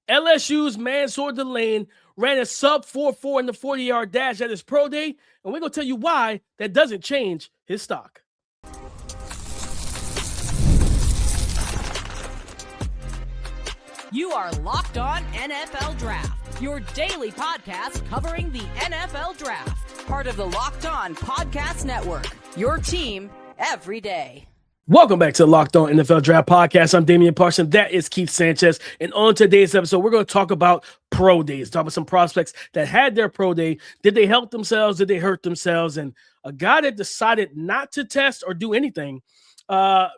LSU's Mansoor Delane ran a sub 4.4 in the 40-yard dash at his pro day, and we're going to tell you why that doesn't change his stock. You are Locked On NFL Draft, your daily podcast covering the NFL Draft. Part of the Locked On Podcast Network, your team every day. Welcome back to the Locked On NFL Draft Podcast. I'm Damian, Parson. That is Keith Sanchez. And on today's episode, we're going to talk about pro days, talk about some prospects that had their pro day. Did they help themselves? Did they hurt themselves? And a guy that decided not to test or do anything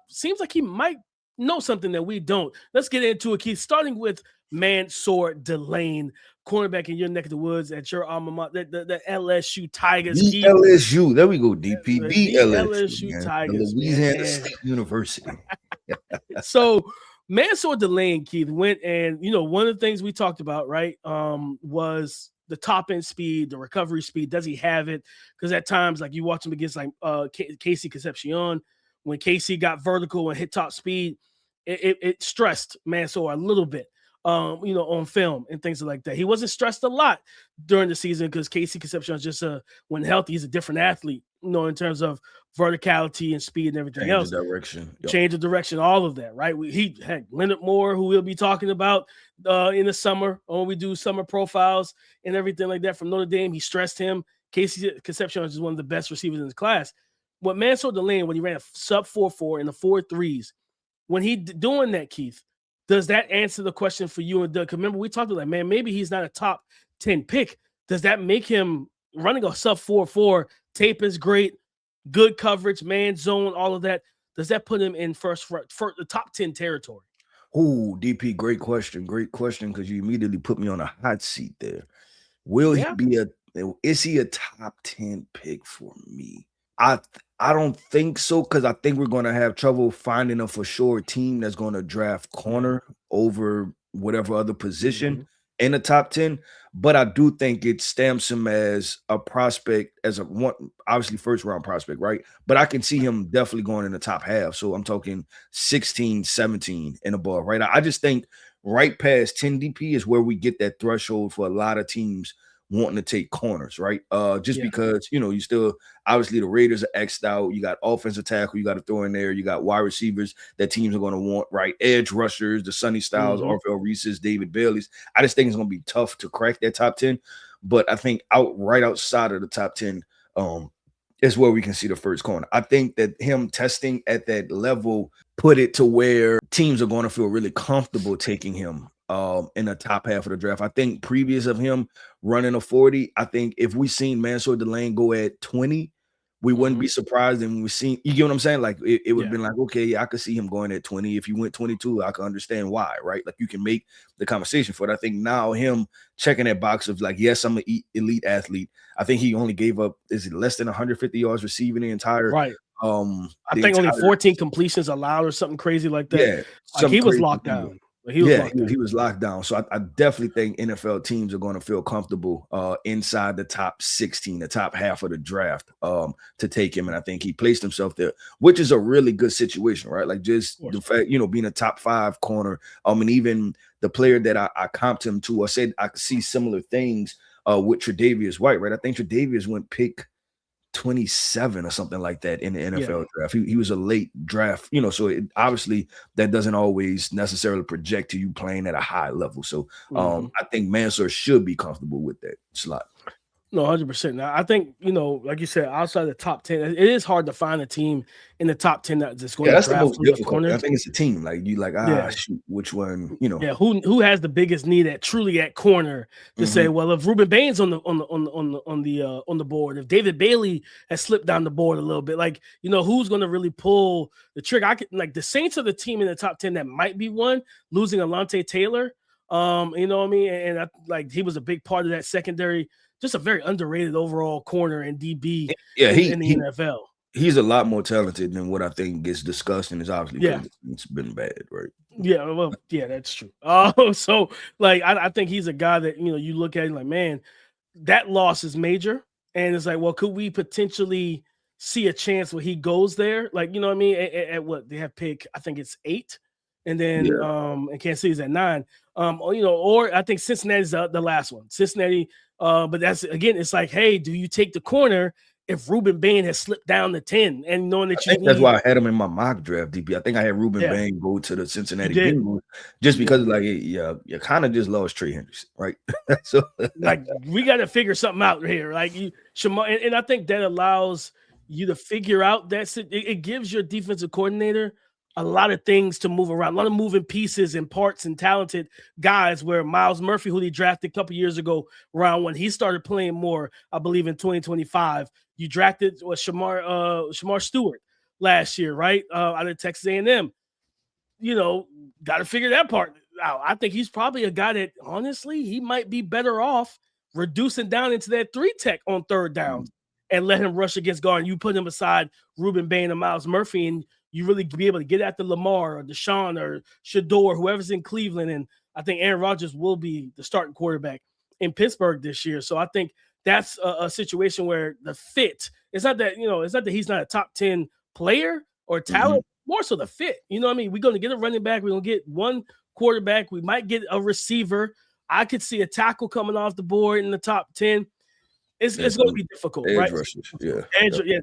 seems like he might know something that we don't. Let's get into it, Keith, starting with Mansoor Delane, cornerback in your neck of the woods at your alma mater, the LSU Tigers. The LSU. There we go, DP. The LSU Tigers. The Louisiana State University. So Mansoor Delane, Keith, went and, one of the things we talked about, right, was the top end speed, the recovery speed. Does he have it? Because at times, like you watch him against like Casey Concepcion, when Casey got vertical and hit top speed, it stressed Mansoor a little bit. On film and things like that. He wasn't stressed a lot during the season because Casey Concepcion is just when healthy, he's a different athlete, in terms of verticality and speed and everything else. Change of direction, all of that, right? He had Leonard Moore, who we'll be talking about in the summer when we do summer profiles and everything like that from Notre Dame. He stressed him. Casey Concepcion is one of the best receivers in his class. What Mansoor Delane, when he ran a sub 4.4 in the 4.3s, when he doing that, Keith, does that answer the question for you and Doug? Because remember, we talked about, maybe he's not a top 10 pick. Does that make him running a sub 4.4? Tape is great, good coverage, man zone, all of that. Does that put him in for the top 10 territory? Oh, DP, great question, because you immediately put me on a hot seat there. Is he a top 10 pick for me? I don't think so, because I think we're going to have trouble finding a for sure team that's going to draft corner over whatever other position in the top 10. But I do think it stamps him as a prospect, obviously first round prospect, right? But I can see him definitely going in the top half. So I'm talking 16, 17 and above, right? I just think right past 10 DP is where we get that threshold for a lot of teams wanting to take corners, right? Because, you still, obviously the Raiders are X'd out. You got offensive tackle you got to throw in there. You got wide receivers that teams are going to want, right? Edge rushers, the Sonny Styles, Orville Reese's, David Bailey's. I just think it's going to be tough to crack that top 10. But I think right outside of the top 10 is where we can see the first corner. I think that him testing at that level put it to where teams are going to feel really comfortable taking him in the top half of the draft. I think previous of him running a 40, I think if we seen Mansoor Delane go at 20, we wouldn't be surprised. And we seen, you get what I'm saying? Like it would have been like, okay, yeah, I could see him going at 20. If you went 22, I can understand why, right? Like you can make the conversation for it. I think now him checking that box of like, yes, I'm an elite athlete. I think he only gave up, is it less than 150 yards receiving the entire right. I think only 14 completions allowed or something crazy like that. Yeah, like he was locked down. He was locked down. So I definitely think NFL teams are going to feel comfortable inside the top 16, the top half of the draft to take him. And I think he placed himself there, which is a really good situation, right? Like just the fact, being a top 5 corner. And even the player that I comped him to, I said I could see similar things with Tre'Davious White, right? I think Tre'Davious went pick 27 or something like that in the NFL draft. He was a late draft, so obviously that doesn't always necessarily project to you playing at a high level. So I think Mansoor should be comfortable with that slot. No, 100%. Now, I think, like you said, outside the top 10, it is hard to find a team in the top 10 that's going to draft. That's the most difficult. I think it's a team. Like, you shoot, which one, Yeah, who has the biggest need truly at corner to say, well, if Ruben Bain's on the board, if David Bailey has slipped down the board a little bit, like, who's going to really pull the trigger? I could, like, the Saints are the team in the top 10 that might be one, losing Alontae Taylor. You know what I mean? And he was a big part of that secondary. Just a very underrated overall corner and DB in the NFL. He's a lot more talented than what I think gets discussed, and it's obviously it's been bad, right? Yeah, well, yeah, that's true. So like I think he's a guy that you look at and like, man, that loss is major, and it's like, well, could we potentially see a chance where he goes there? Like, you know what I mean? At what they have pick, I think it's 8 and then and Kansas City's at 9. Or I think Cincinnati's the last one. Cincinnati, but that's again, it's like, hey, do you take the corner if Ruben Bain has slipped down to 10 and knowing that that's why I had him in my mock draft, DP. I think I had Ruben Bain go to the Cincinnati Bengals just because you kind of just lost Trey Henderson, right? So like we got to figure something out here. Like Shamar, and I think that allows you to figure out that it gives your defensive coordinator a lot of things to move around, a lot of moving pieces and parts and talented guys, where Miles Murphy, who he drafted a couple years ago, round 1, he started playing more, I believe, in 2025. You drafted Shamar Stewart last year, right? Out of Texas A&M. Got to figure that part out. I think he's probably a guy that, honestly, he might be better off reducing down into that 3 tech on third downs and let him rush against guard. And you put him beside Ruben Bain and Miles Murphy, and you really be able to get after Lamar or Deshaun or Shador, whoever's in Cleveland. And I think Aaron Rodgers will be the starting quarterback in Pittsburgh this year. So I think that's a situation where the fit, it's not that he's not a top 10 player or talent, more so the fit. You know what I mean? We're going to get a running back. We're going to get one quarterback. We might get a receiver. I could see a tackle coming off the board in the top 10. It's going to be difficult, right? Rushers,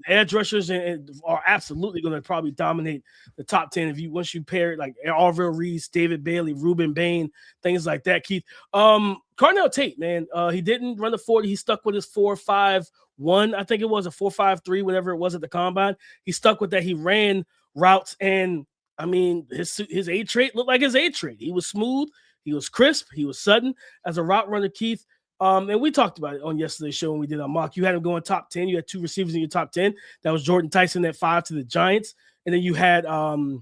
edge rushers are absolutely going to probably dominate the top 10 once you pair it like Arvell Reese, David Bailey, Ruben Bain, things like that. Keith, Carnell Tate, man, he didn't run the 40. He stuck with his 4.51. I think it was a 4.53, whatever it was at the combine. He stuck with that. He ran routes, and I mean his A trait looked like his A trait. He was smooth. He was crisp. He was sudden as a route runner, Keith. And we talked about it on yesterday's show when we did our mock. You had him going top 10. You had 2 receivers in your top 10. That was Jordan Tyson at 5 to the Giants. And then you had Carnell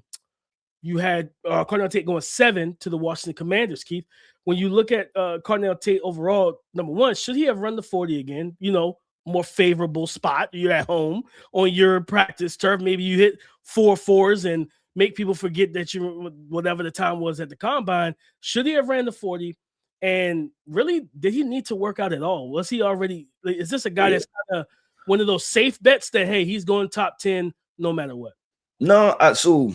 Tate going 7 to the Washington Commanders, Keith. When you look at Carnell Tate overall, number one, should he have run the 40 again? More favorable spot. You're at home on your practice turf. Maybe you hit 4.4s and make people forget that you whatever the time was at the combine. Should he have ran the 40? And really, did he need to work out at all? Was he already? Is this a guy that's kind of one of those safe bets that, hey, he's going top 10 no matter what? No, so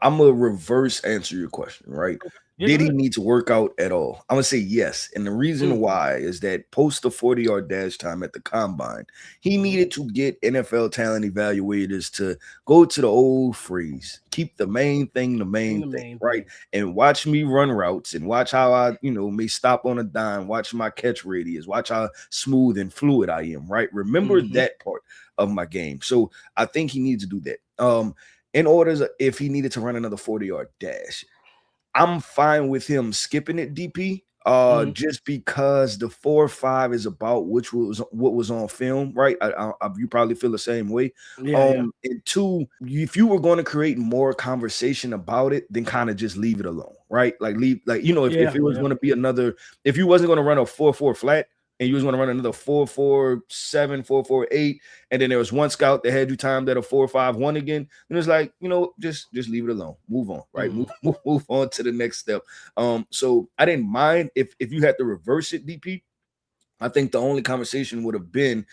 I'm gonna reverse answer your question, right? Did he need to work out at all? I'm gonna say yes, and the reason why is that post the 40-yard dash time at the combine, he needed to get NFL talent evaluators to go to the old phrase, keep the main thing the main thing, right? And watch me run routes and watch how I, may stop on a dime, watch my catch radius, watch how smooth and fluid I am, right? Remember that part of my game. So I think he needs to do that. In order, if he needed to run another 40-yard dash, I'm fine with him skipping it, DP, just because the 4.5 is about what was on film, right? You probably feel the same way. And 2, if you were going to create more conversation about it, then kind of just leave it alone, right? If it was going to be if you wasn't going to run a 4.4 flat, and you was going to run another 4.47, 4.48, and then there was one scout that had you timed at a 4.51 again, and it's like, just leave it alone, move on, right? Move on to the next step. So I didn't mind if you had to reverse it, DP. I think the only conversation would have been,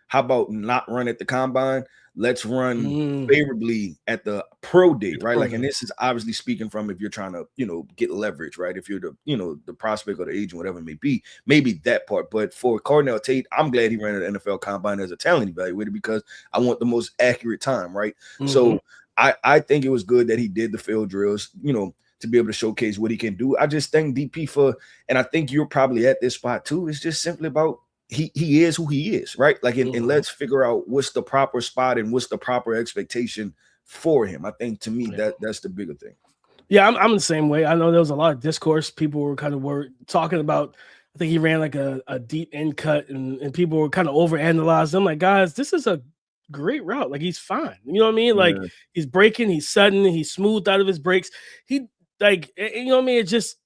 how about not run at the combine? Let's run favorably at the pro day, right? And this is obviously speaking from if you're trying to, get leverage, right? If you're the prospect or the agent, whatever it may be, maybe that part. But for Carnell Tate, I'm glad he ran an NFL combine as a talent evaluator because I want the most accurate time, right? So I think it was good that he did the field drills, to be able to showcase what he can do. I just thank DP and I think you're probably at this spot too. It's just simply about he is who he is, right? And let's figure out what's the proper spot and what's the proper expectation for him. I think to me that's the bigger thing. Yeah, I'm the same way. I know there was a lot of discourse. People were talking about, I think he ran like a deep end cut and people were kind of overanalyzing. I'm like, guys, this is a great route. Like, he's fine. You know what I mean? He's breaking, he's sudden, he's smooth out of his breaks. You know what I mean? It's just,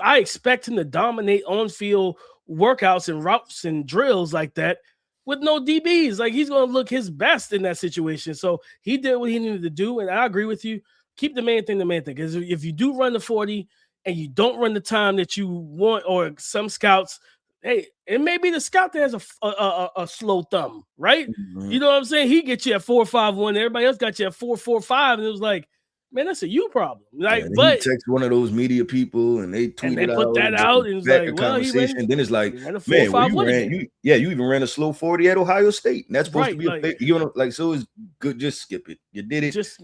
I expect him to dominate on field workouts and routes and drills like that with no DBs. Like, he's going to look his best in that situation. So he did what he needed to do. And I agree with you. Keep the main thing. Because if you do run the 40 and you don't run the time that you want, or some scouts, hey, it may be the scout that has a slow thumb, right? You know what I'm saying? He gets you at 4.51. Everybody else got you at 4.45. And it was like, man, that's a you problem. Yeah, Like, and he but texts one of those media people and they tweet they it put out that and out, and it's back like, a well, conversation. Then it's like, he ran a man, well, 4.5 again. you even ran a slow 40 at Ohio State. And that's supposed to be like, so it's good. Just skip it. You did it. Just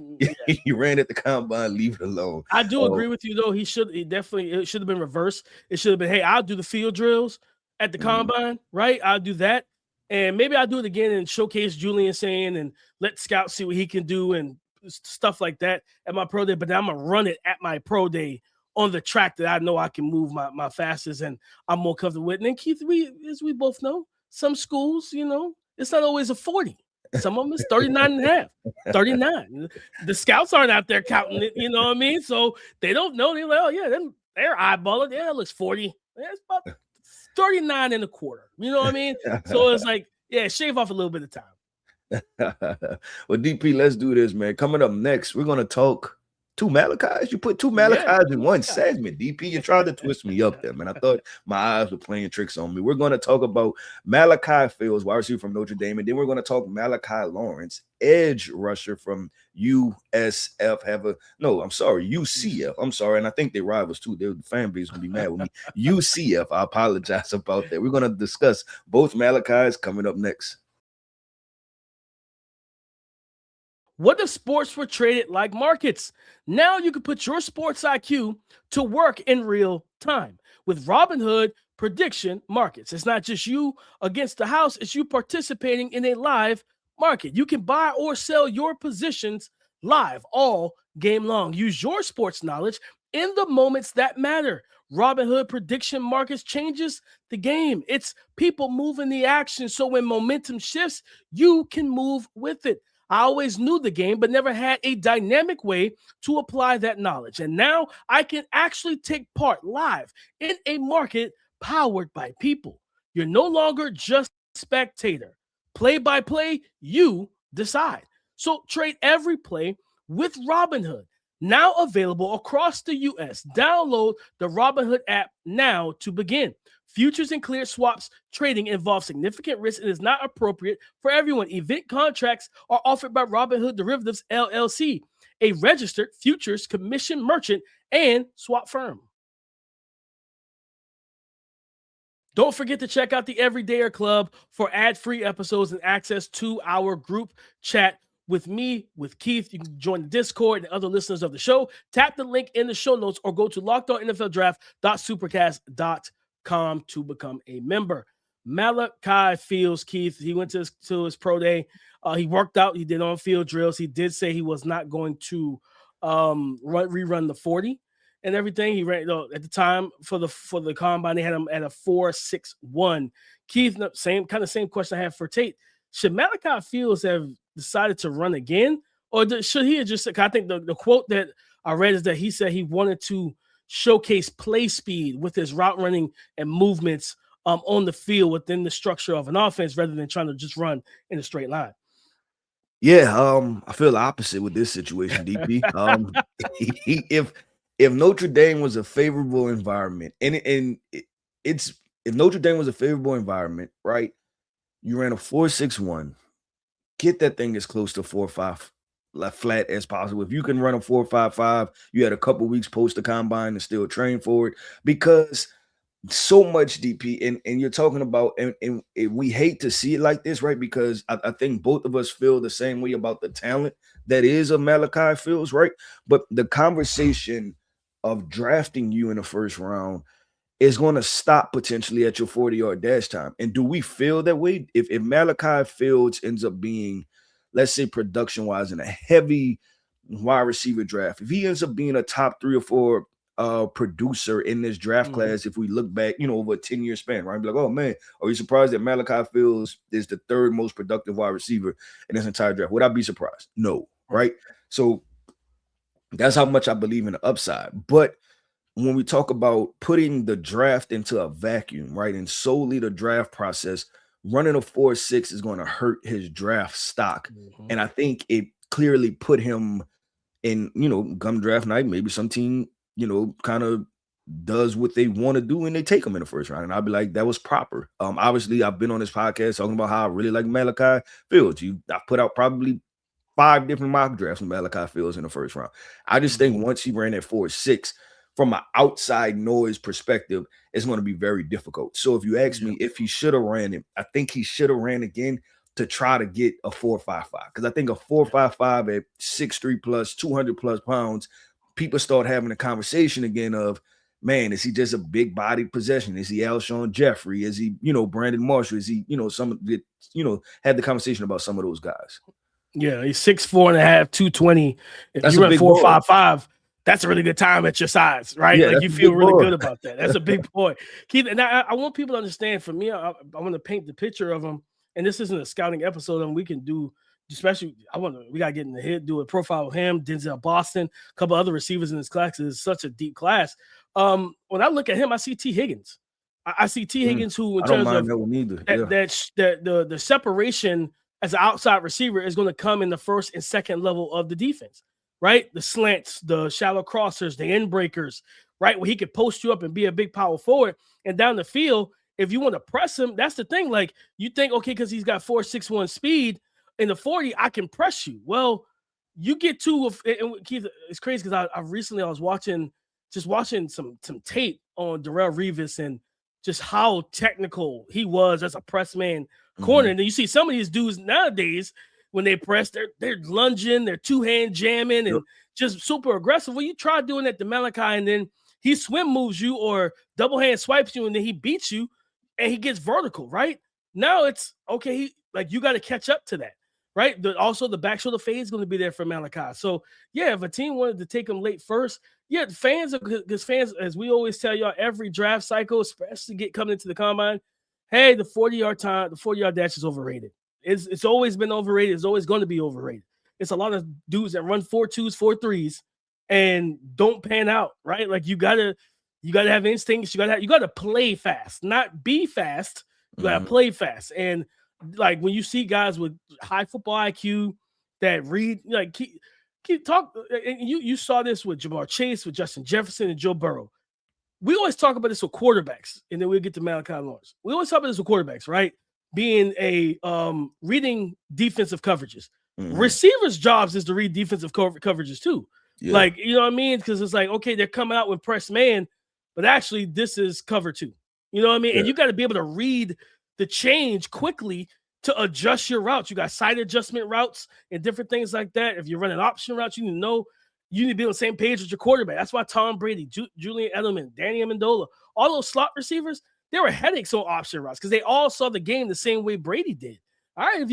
you ran at the combine, leave it alone. I do agree with you though. It should have been reversed. It should have been, hey, I'll do the field drills at the combine, right? I'll do that. And maybe I'll do it again and showcase Julian saying and let scouts see what he can do and stuff like that at my pro day. But I'm gonna run it at my pro day on the track that I know I can move my fastest and I'm more comfortable with. And then Keith, as we both know, some schools, it's not always a 40. Some of them is 39 and a half, 39. The scouts aren't out there counting it, you know what I mean? So they don't know. They're like, oh yeah, they're eyeballing. Yeah, it looks 40. It's about 39 and a quarter. You know what I mean? So it's like, yeah, shave off a little bit of time. Well, DP, let's do this, man. Coming up next, we're gonna talk two Malachis. You put two Malachis in one segment, DP. You tried to twist me up there, man. I thought my eyes were playing tricks on me. We're gonna talk about Malachi Fields, wide receiver from Notre Dame, and then we're gonna talk Malachi Lawrence, edge rusher from UCF. I'm sorry, and I think they rivals too. The fan base will be mad with me. UCF. I apologize about that. We're gonna discuss both Malachis coming up next. What if sports were traded like markets? Now you can put your sports IQ to work in real time with Robinhood prediction markets. It's not just you against the house, it's you participating in a live market. You can buy or sell your positions live all game long. Use your sports knowledge in the moments that matter. Robinhood prediction markets changes the game. It's people moving the action, so when momentum shifts, you can move with it. I always knew the game, but never had a dynamic way to apply that knowledge. And now I can actually take part live in a market powered by people. You're no longer just a spectator. Play by play, you decide. So trade every play with Robinhood. Now available across the U.S. Download the Robinhood app now to begin. Futures and cleared swaps trading involves significant risk and is not appropriate for everyone. Event contracts are offered by Robinhood Derivatives, LLC, a registered futures commission merchant and swap firm. Don't forget to check out the Everydayer Club for ad-free episodes and access to our group chat with me, with Keith. You can join the Discord and other listeners of the show. Tap the link in the show notes or go to lockedonnfldraft.supercast.com to become a member. Malachi Fields, Keith, he went to his pro day. He worked out. He did on-field drills. He did say he was not going to rerun the 40 and everything. He ran at the time for the combine. They had him at a 4.61. Keith, same question I have for Tate. Should Malachi Fields have decided to run again, or should he have just? I think the quote that I read is that he said he wanted to showcase play speed with his route running and movements on the field within the structure of an offense rather than trying to just run in a straight line. Yeah, I feel the opposite with this situation, DP. If Notre Dame was a favorable environment, if Notre Dame was a favorable environment, right? You ran a 4.61, get that thing as close to 4.5 flat as possible. If you can run a 4.55, you had a couple weeks post the combine and still train for it, because so much DP and you're talking about and we hate to see it like this, right? Because I think both of us feel the same way about the talent that is of Malachi Fields, right? But the conversation of drafting you in the first round is going to stop potentially at your 40-yard dash time. And do we feel that way? If Malachi Fields ends up being, let's say, production-wise in a heavy wide receiver draft, if he ends up being a top 3 or 4 producer in this draft class, if we look back, over a 10-year span, right? Be like, oh man, are you surprised that Malachi Fields is the 3rd most productive wide receiver in this entire draft? Would I be surprised? No, right? So that's how much I believe in the upside. But when we talk about putting the draft into a vacuum, right, and solely the draft process, running a 4.6 is going to hurt his draft stock. And I think it clearly put him in, come draft night, maybe some team, kind of does what they want to do and they take him in the first round. And I'll be like, that was proper. Obviously, I've been on this podcast talking about how I really like Malachi Fields. I've put out probably 5 different mock drafts with Malachi Fields in the first round. I just think once he ran at 4.6, from an outside noise perspective, it's going to be very difficult. So if you ask me if he should have ran it, I think he should have ran again to try to get a 4.55. Because I think a 4.55 at 6'3 plus, 200 plus pounds, people start having a conversation again of, man, is he just a big bodied possession? Is he Alshon Jeffrey? Is he, Brandon Marshall? Is he, some that, had the conversation about some of those guys? Yeah, he's 6'4.5", 220. If you run 4.55, that's a really good time at your size, right? Yeah, like you feel really good about that. That's a big boy. Keith, and I want people to understand, for me, I want to paint the picture of him. And this isn't a scouting episode, and we can do, especially, we got to get in the head, do a profile of him, Denzel Boston, a couple other receivers in this class. It's such a deep class. When I look at him, I see T. Higgins. I see T. Higgins, who in terms of the separation as an outside receiver is going to come in the first and second level of the defense, right? The slants, the shallow crossers, the end breakers, right? Where he could post you up and be a big power forward. And down the field, if you want to press him, that's the thing. Like, you think, okay, because he's got 4.61 speed in the 40, I can press you. Well, you get to, and Keith, it's crazy because I recently was watching some tape on Darrelle Revis and just how technical he was as a press man corner. And then you see some of these dudes nowadays, when they press, they're lunging, they're two-hand jamming and just super aggressive. Well, you try doing that to Malachi, and then he swim moves you or double hand swipes you, and then he beats you and he gets vertical, right? Now it's okay, you got to catch up to that, right? Also, the back shoulder fade is going to be there for Malachi. So, yeah, if a team wanted to take him late first, yeah, fans, as we always tell y'all, every draft cycle, especially coming into the combine, hey, the 40-yard dash is overrated. It's always been overrated. It's always going to be overrated. It's a lot of dudes that run 4.2s, 4.3s, and don't pan out, right? Like, you gotta have instincts. You gotta play fast, not be fast. You gotta play fast. And like, when you see guys with high football IQ that read, like, keep talk. And you saw this with Jamar Chase, with Justin Jefferson, and Joe Burrow. We always talk about this with quarterbacks, and then we'll get to Malachi Lawrence. We always talk about this with quarterbacks, right? Being a reading defensive coverages. Receivers' jobs is to read defensive coverages too. Yeah. Like, you know what I mean? Because it's like, okay, they're coming out with press man, but actually this is cover 2. You know what I mean? Yeah. And you got to be able to read the change quickly to adjust your routes. You got side adjustment routes and different things like that. If you're running option routes, you need to know, you need to be on the same page with your quarterback. That's why Tom Brady, Julian Edelman, Danny Amendola, all those slot receivers, they were headaches on option routes because they all saw the game the same way Brady did. All right, if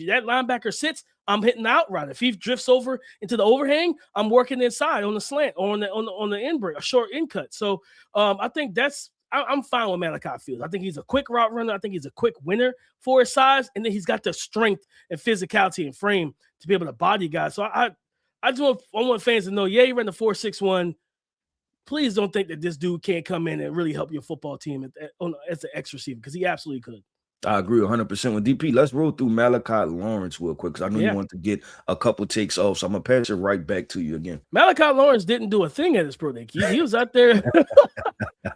that linebacker sits, I'm hitting the out route. If he drifts over into the overhang, I'm working inside on the slant or on the end break, a short end cut. So I think I'm fine with Malachi Fields. I think he's a quick route runner. I think he's a quick winner for his size, and then he's got the strength and physicality and frame to be able to body guys. So I want fans to know, yeah, he ran the 4.61. Please don't think that this dude can't come in and really help your football team as an X receiver, because he absolutely could. I agree 100% with DP. Let's roll through Malachi Lawrence real quick, because I know you want to get a couple takes off, so I'm going to pass it right back to you again. Malachi Lawrence didn't do a thing at his pro day. He was out there.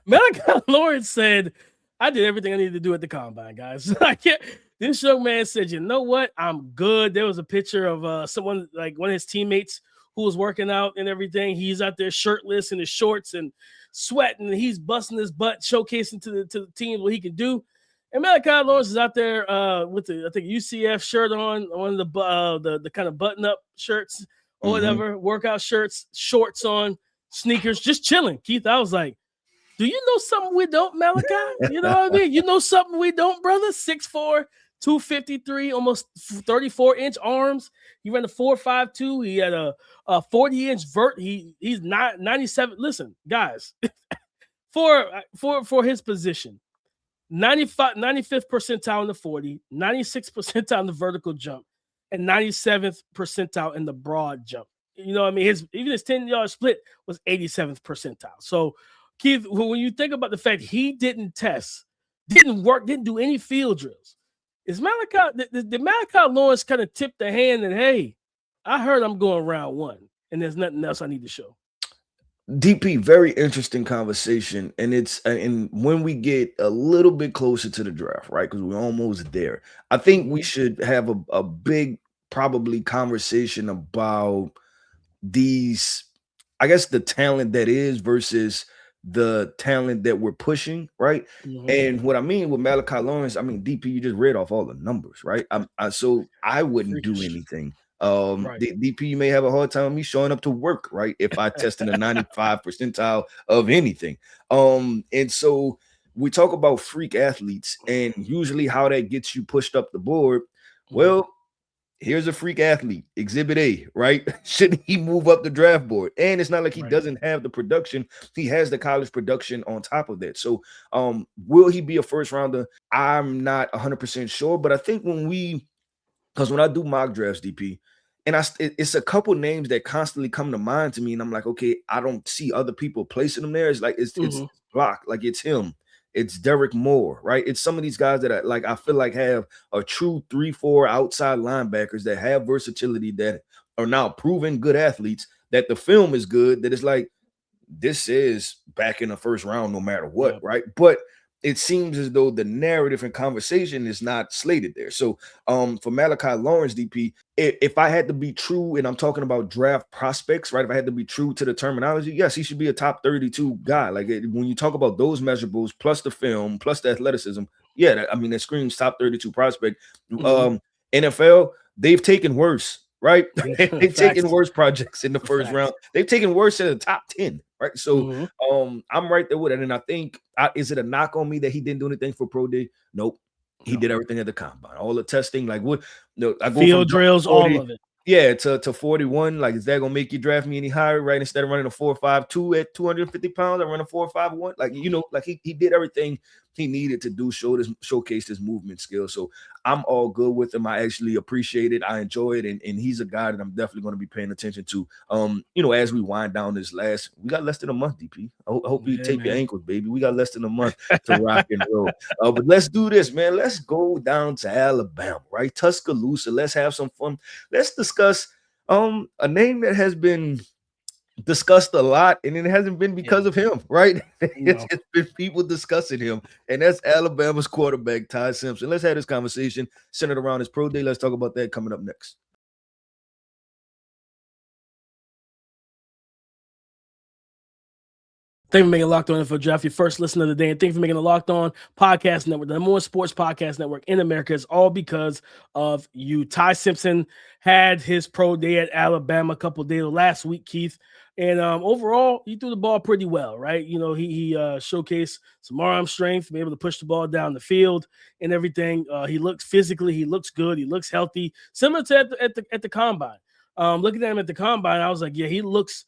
Malachi Lawrence said, I did everything I needed to do at the combine, guys. This young man said, you know what? I'm good. There was a picture of someone, like one of his teammates who was working out and everything. He's out there shirtless in his shorts and sweating, and he's busting his butt, showcasing to the team what he can do. And Malachi Lawrence is out there with the, I think, UCF shirt on, one of the kind of button-up shirts or whatever, workout shirts, shorts on, sneakers, just chilling. Keith, I was like, do you know something we don't, Malachi? You know what I mean? You know something we don't, brother? 6'4", 253, almost 34-inch arms. He ran a 4.52. He had a 40-inch vert. He's not 97. Listen, guys, for his position, 95th percentile in the 40, 96th percentile in the vertical jump, and 97th percentile in the broad jump. You know what I mean? Even his 10-yard split was 87th percentile. So, Keith, when you think about the fact he didn't test, didn't work, didn't do any field drills, did Malachi Lawrence kind of tip the hand that, hey, I heard I'm going round 1, and there's nothing else I need to show? DP, very interesting conversation, and when we get a little bit closer to the draft, right, because we're almost there, I think we should have a big probably conversation about these, I guess, the talent that is versus the talent that we're pushing, right? Mhm. And what I mean with Malachi Lawrence, I mean, DP, you just read off all the numbers, right? So I wouldn't do Freakish. anything. Right. DP, you may have a hard time with me showing up to work, right? If I test in a 95 percentile of anything. And so we talk about freak athletes and usually how that gets you pushed up the board. Well, here's a freak athlete, exhibit A, right? Shouldn't he move up the draft board? And it's not like he Right. doesn't have the production. He has the college production on top of that. So will he be a first rounder? I'm not 100% sure, but I think because when I do mock drafts, DP, and it's a couple names that constantly come to mind to me, and I'm like, okay, I don't see other people placing them there. It's like it's block, like it's him. It's Derek Moore, right? It's some of these guys that I feel like have a true 3-4 outside linebackers that have versatility, that are now proven good athletes, that the film is good, that it's like, this is back in the first round no matter what, Yeah. right? But it seems as though the narrative and conversation is not slated there. So for Malachi Lawrence, DP, if I had to be true, and I'm talking about draft prospects, right? If I had to be true to the terminology, yes, he should be a top 32 guy. Like when you talk about those measurables, plus the film, plus the athleticism, yeah, that screams top 32 prospect. NFL, they've taken worse, right? They've taken worse projects in the first round. They've taken worse in the top 10, right? So I'm right there with it. And I think, is it a knock on me that he didn't do anything for Pro Day? Nope. He did everything at the combine. All the testing, like what? No, I go field from drills, 40, all of it. Yeah, to 41. Like, is that gonna make you draft me any higher, right? Instead of running a 4.52 at 250 pounds, I run a 4.51. Like, like he did everything he needed to do, showcase his movement skills. So I'm all good with him. I actually appreciate it. I enjoy it, and he's a guy that I'm definitely going to be paying attention to. As we wind down this we got less than a month, DP. I hope you tape your ankles, baby. We got less than a month to rock and roll. But let's do this, man. Let's go down to Alabama, right? Tuscaloosa. Let's have some fun. Let's discuss a name that has been discussed a lot, and it hasn't been because of him, right? It's been people discussing him, and that's Alabama's quarterback, Ty Simpson. Let's have this conversation centered around his pro day. Let's talk about that coming up next. Thank you for making Locked On NFL Draft your first listen of the day, and thank you for making the Locked On Podcast Network, the number one sports podcast network in America. It's all because of you. Ty Simpson had his pro day at Alabama a couple of days last week, Keith, and overall he threw the ball pretty well, right? He showcased some arm strength, be able to push the ball down the field and everything. He looks good, he looks healthy, similar to at the combine. Looking at him at the combine, I was like, yeah, he looks.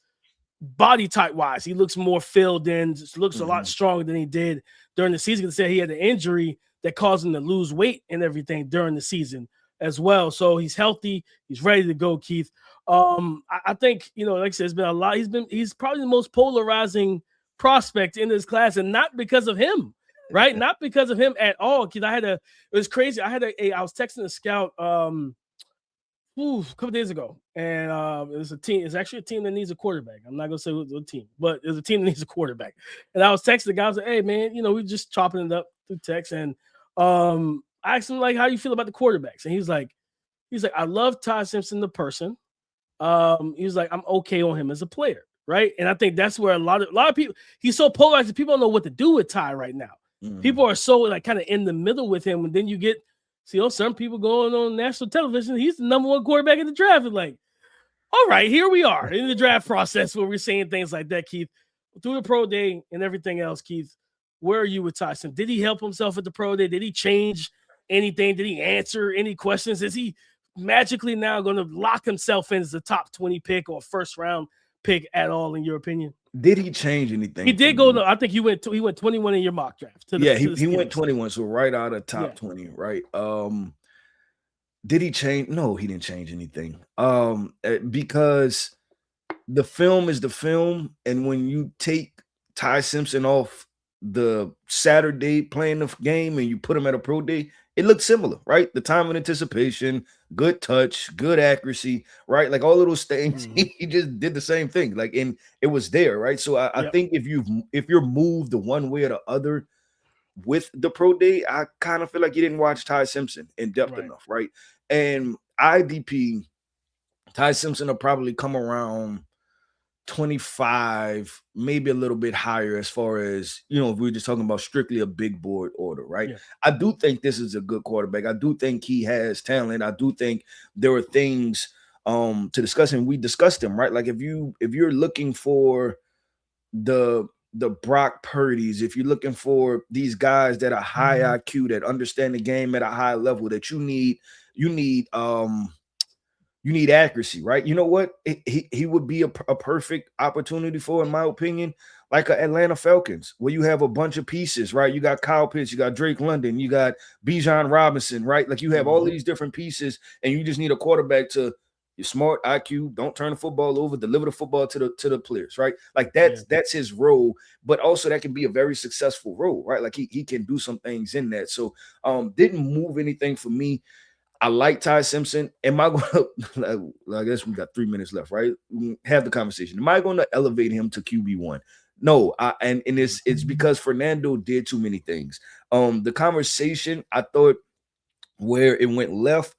Body type wise, he looks more filled in, just looks a lot stronger than he did during the season. He said he had an injury that caused him to lose weight and everything during the season as well. So he's healthy, he's ready to go, Keith. I think, like I said, it's been a lot. He's probably the most polarizing prospect in this class, and not because of him, right? Not because of him at all. Keith, it was crazy. I was texting a scout a couple days ago, and it's a team. It's actually a team that needs a quarterback. I'm not gonna say what team, but there's a team that needs a quarterback. And I was texting the guy. I was like, "Hey, man, we just chopping it up through text." And I asked him, like, how you feel about the quarterbacks? And he's like, I love Ty Simpson, the person. He was like, I'm okay on him as a player, right? And I think that's where a lot of people. He's so polarized that people don't know what to do with Ty right now. People are so like kind of in the middle with him, and then you get. See, some people going on national television. He's the number one quarterback in the draft. And like, all right, here we are in the draft process where we're saying things like that, Keith. Through the pro day and everything else, Keith, where are you with Tyson? Did he help himself at the pro day? Did he change anything? Did he answer any questions? Is he magically now going to lock himself in as the top 20 pick or first round pick at all, in your opinion? Did he change anything? He did go. I think he went 21 in your mock draft. He went 21, so right out of top 20, right? Did he change? No, he didn't change anything. Because the film is the film, and when you take Ty Simpson off the Saturday playing the game and you put him at a pro day, it looks similar, right? The time of anticipation, good touch, good accuracy, right? Like all of those things, he just did the same thing. Like, and it was there, right? So I think if you're moved the one way or the other with the pro day, I kind of feel like you didn't watch Ty Simpson in depth enough, right? And IDP, Ty Simpson will probably come around 25, maybe a little bit higher as far as, if we're just talking about strictly a big board order, right? Yeah. I do think this is a good quarterback. I do think he has talent. I do think there are things to discuss, and we discussed them, right? Like if you're looking for the Brock Purdy's, if you're looking for these guys that are high IQ, that understand the game at a high level, that you need accuracy, right? You know what? He would be a perfect opportunity for, in my opinion, like a Atlanta Falcons, where you have a bunch of pieces, right? You got Kyle Pitts, you got Drake London, you got Bijan Robinson, right? Like you have all these different pieces, and you just need a quarterback to you're smart, IQ, don't turn the football over, deliver the football to the players, right? Like that's his role, but also that can be a very successful role, right? Like he can do some things in that. So didn't move anything for me. I like Ty Simpson. Am I going to, I guess we got 3 minutes left, right? We have the conversation. Am I going to elevate him to QB1? No, and it's because Fernando did too many things. The conversation, I thought, where it went left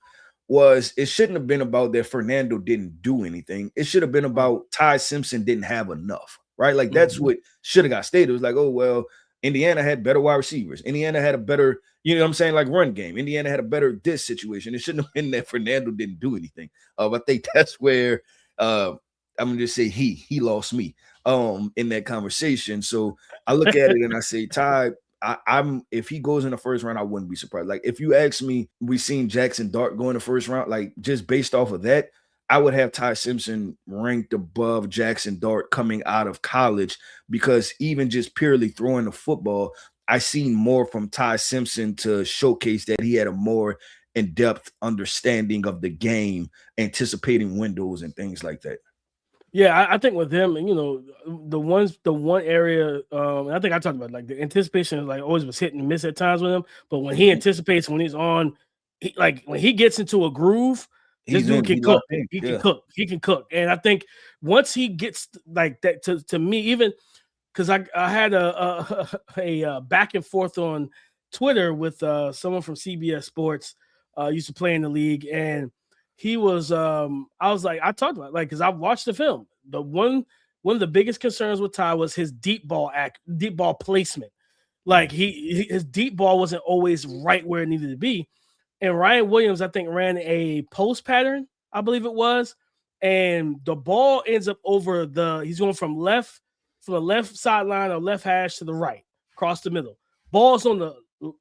was it shouldn't have been about that Fernando didn't do anything. It should have been about Ty Simpson didn't have enough, right? Like that's what should have got stated. It was like, oh, well, Indiana had better wide receivers. Indiana had a better, you know what I'm saying, like run game. Indiana had a better this situation. It shouldn't have been that Fernando didn't do anything. I think that's where I'm gonna just say he lost me in that conversation. So I look at it and I say, Ty, I'm if he goes in the first round, I wouldn't be surprised. Like if you ask me, we seen Jackson Dart go in the first round, like just based off of that, I would have Ty Simpson ranked above Jackson Dart coming out of college, because even just purely throwing the football, I seen more from Ty Simpson to showcase that he had a more in-depth understanding of the game, anticipating windows and things like that. Yeah, I think with him, the one area, and I think I talked about, like the anticipation is like always was hit and miss at times with him. But when he anticipates, when he's on, when he gets into a groove, this dude can cook. He can cook. He can cook. And I think once he gets like that, to me, even because I had a back and forth on Twitter with someone from CBS Sports, used to play in the league, and he was I was like, I talked about because I've watched the film. The one of the biggest concerns with Ty was his deep ball placement. Like his deep ball wasn't always right where it needed to be. And Ryan Williams, I think, ran a post pattern, I believe it was, and the ball ends up he's going from the left sideline or left hash to the right, across the middle. Ball's on the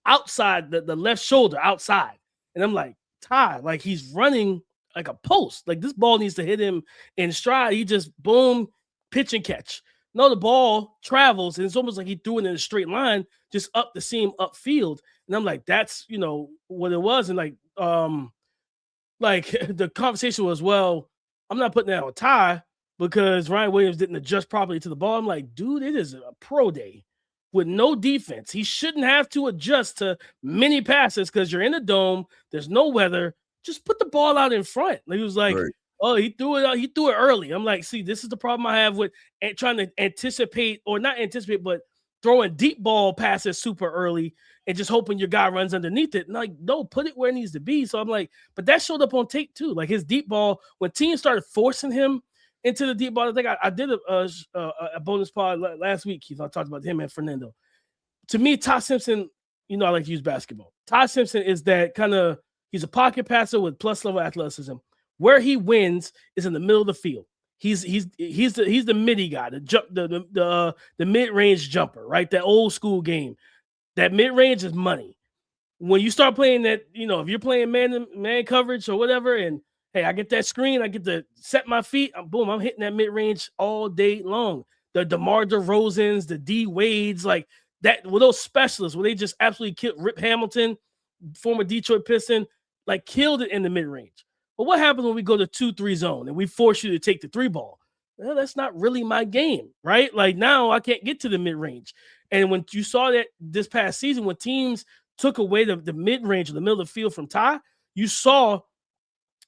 outside, the left shoulder outside. And I'm like, Ty, like he's running like a post. Like this ball needs to hit him in stride. He just boom, pitch and catch. No, the ball travels, and it's almost like he threw it in a straight line, just up the seam, upfield. And I'm like, that's what it was. And like the conversation was, well, I'm not putting that on Ty because Ryan Williams didn't adjust properly to the ball. I'm like, dude, it is a pro day with no defense. He shouldn't have to adjust to many passes because you're in a dome. There's no weather. Just put the ball out in front. He was like, right. Oh, he threw it out. He threw it early. I'm like, see, this is the problem I have with trying to anticipate, or not anticipate, but throwing deep ball passes super early and just hoping your guy runs underneath it. And like, no, put it where it needs to be. So I'm like, but that showed up on tape too. Like his deep ball, when teams started forcing him into the deep ball. I think I did a bonus pod last week, Keith. I talked about him and Fernando. To me, Ty Simpson, I like to use basketball. Ty Simpson is that kind of, he's a pocket passer with plus level athleticism. Where he wins is in the middle of the field. He's the midi guy, the mid-range jumper, right? That old school game. That mid-range is money. When you start playing that, if you're playing man coverage or whatever, and hey, I get that screen, I get to set my feet, I'm hitting that mid-range all day long. The DeMar DeRozans, the D Wades, like that, with those specialists where they just absolutely killed Rip Hamilton, former Detroit Piston, like killed it in the mid-range. But what happens when we go to 2-3 zone and we force you to take the 3 ball? Well, that's not really my game, right? Like now I can't get to the mid-range. And when you saw that this past season, when teams took away the mid-range or the middle of the field from Ty, you saw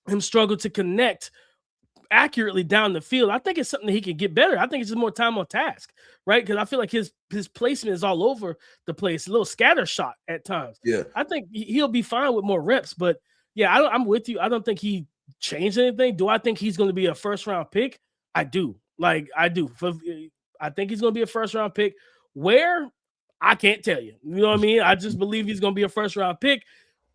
him struggle to connect accurately down the field. I think it's something that he can get better. I think it's just more time on task, right? Because I feel like his placement is all over the place, a little scatter shot at times. Yeah. I think he'll be fine with more reps, but Yeah, I'm with you. I don't think he changed anything. Do I think he's going to be a first-round pick? I do. I do. I think he's going to be a first-round pick. Where? I can't tell you. You know what I mean? I just believe he's going to be a first-round pick.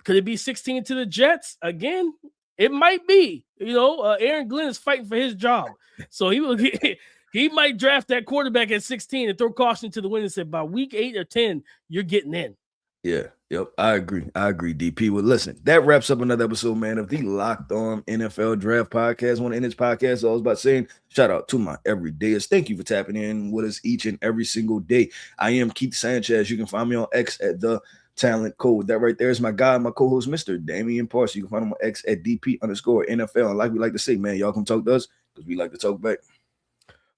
Could it be 16 to the Jets? Again, it might be. Aaron Glenn is fighting for his job. So he might draft that quarterback at 16 and throw caution to the wind and say, by week 8 or 10, you're getting in. Yeah, yep, I agree, DP. Well, listen, that wraps up another episode, man, of the Locked On NFL Draft Podcast. I want to end this podcast. So I was about saying, shout out to my everydayers. Thank you for tapping in with us each and every single day. I am Keith Sanchez. You can find me on X at The Talent Code. That right there is my guy, my co-host, Mr. Damian Parson. You can find him on X at DP_NFL. And like we like to say, man, y'all come talk to us because we like to talk back.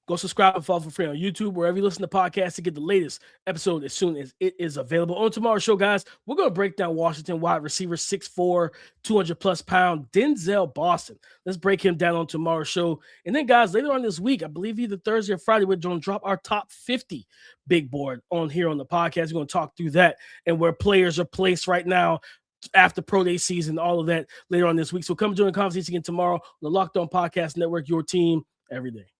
Go subscribe and follow for free on YouTube, wherever you listen to podcasts, to get the latest episode as soon as it is available. On tomorrow's show, guys, we're going to break down Washington wide receiver 6'4", 200-plus pound Denzel Boston. Let's break him down on tomorrow's show. And then, guys, later on this week, I believe either Thursday or Friday, we're going to drop our top 50 big board on here on the podcast. We're going to talk through that and where players are placed right now after Pro Day season, all of that later on this week. So come join the conversation again tomorrow on the Locked On Podcast Network, your team every day.